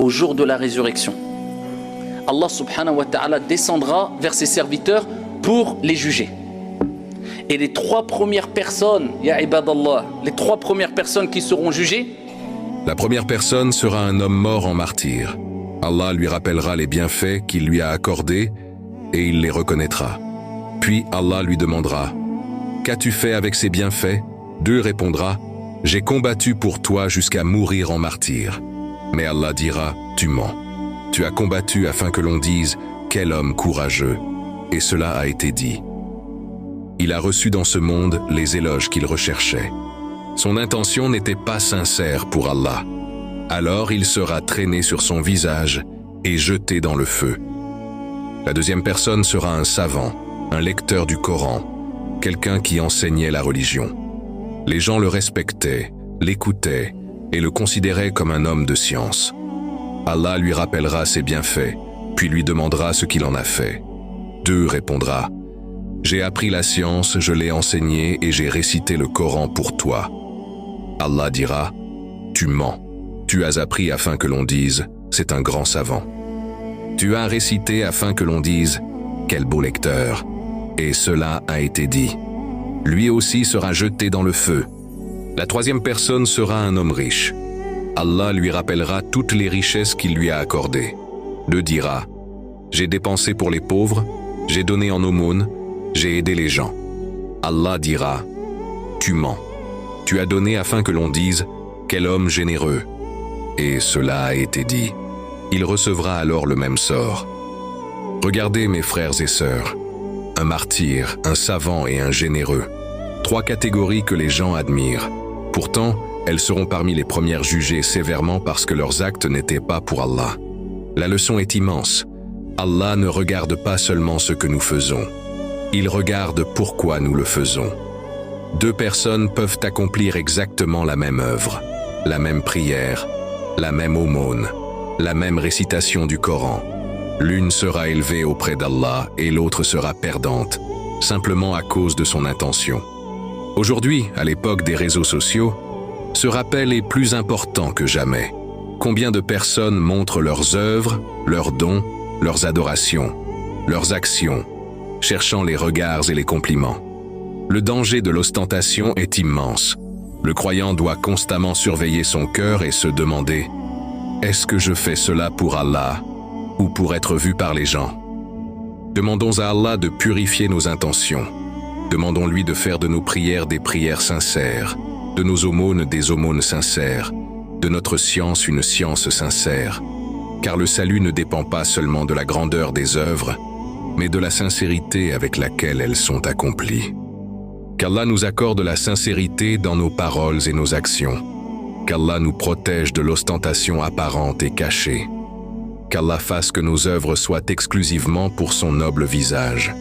au jour de la résurrection, Allah subhanahu wa ta'ala descendra vers ses serviteurs pour les juger. Et les trois premières personnes, ya ibadallah, les trois premières personnes qui seront jugées, la première personne sera un homme mort en martyr. Allah lui rappellera les bienfaits qu'il lui a accordés et il les reconnaîtra. Puis Allah lui demandera « Qu'as-tu fait avec ces bienfaits ?» Dieu répondra « J'ai combattu pour toi jusqu'à mourir en martyr. » Mais Allah dira « Tu mens. Tu as combattu afin que l'on dise « Quel homme courageux !» Et cela a été dit. Il a reçu dans ce monde les éloges qu'il recherchait. Son intention n'était pas sincère pour Allah. Alors il sera traîné sur son visage et jeté dans le feu. La deuxième personne sera un savant, un lecteur du Coran, quelqu'un qui enseignait la religion. Les gens le respectaient, l'écoutaient et le considéraient comme un homme de science. Allah lui rappellera ses bienfaits, puis lui demandera ce qu'il en a fait. Dieu répondra « J'ai appris la science, je l'ai enseignée et j'ai récité le Coran pour toi. » Allah dira « Tu mens. Tu as appris afin que l'on dise « C'est un grand savant. » Tu as récité afin que l'on dise « Quel beau lecteur !» Et cela a été dit. Lui aussi sera jeté dans le feu. La troisième personne sera un homme riche. Allah lui rappellera toutes les richesses qu'il lui a accordées. Dieu dira « J'ai dépensé pour les pauvres, j'ai donné en aumône, j'ai aidé les gens. » Allah dira « Tu mens. Tu as donné afin que l'on dise « Quel homme généreux !» Et cela a été dit. Il recevra alors le même sort. Regardez mes frères et sœurs, un martyr, un savant et un généreux. Trois catégories que les gens admirent. Pourtant, elles seront parmi les premières jugées sévèrement parce que leurs actes n'étaient pas pour Allah. La leçon est immense. Allah ne regarde pas seulement ce que nous faisons. Il regarde pourquoi nous le faisons. Deux personnes peuvent accomplir exactement la même œuvre, la même prière, la même aumône, la même récitation du Coran. L'une sera élevée auprès d'Allah et l'autre sera perdante, simplement à cause de son intention. Aujourd'hui, à l'époque des réseaux sociaux, ce rappel est plus important que jamais. Combien de personnes montrent leurs œuvres, leurs dons, leurs adorations, leurs actions, cherchant les regards et les compliments. Le danger de l'ostentation est immense. Le croyant doit constamment surveiller son cœur et se demander « Est-ce que je fais cela pour Allah ou pour être vu par les gens ?» Demandons à Allah de purifier nos intentions. Demandons-lui de faire de nos prières des prières sincères, de nos aumônes des aumônes sincères, de notre science une science sincère. Car le salut ne dépend pas seulement de la grandeur des œuvres, mais de la sincérité avec laquelle elles sont accomplies. Qu'Allah nous accorde la sincérité dans nos paroles et nos actions. Qu'Allah nous protège de l'ostentation apparente et cachée. Qu'Allah fasse que nos œuvres soient exclusivement pour son noble visage.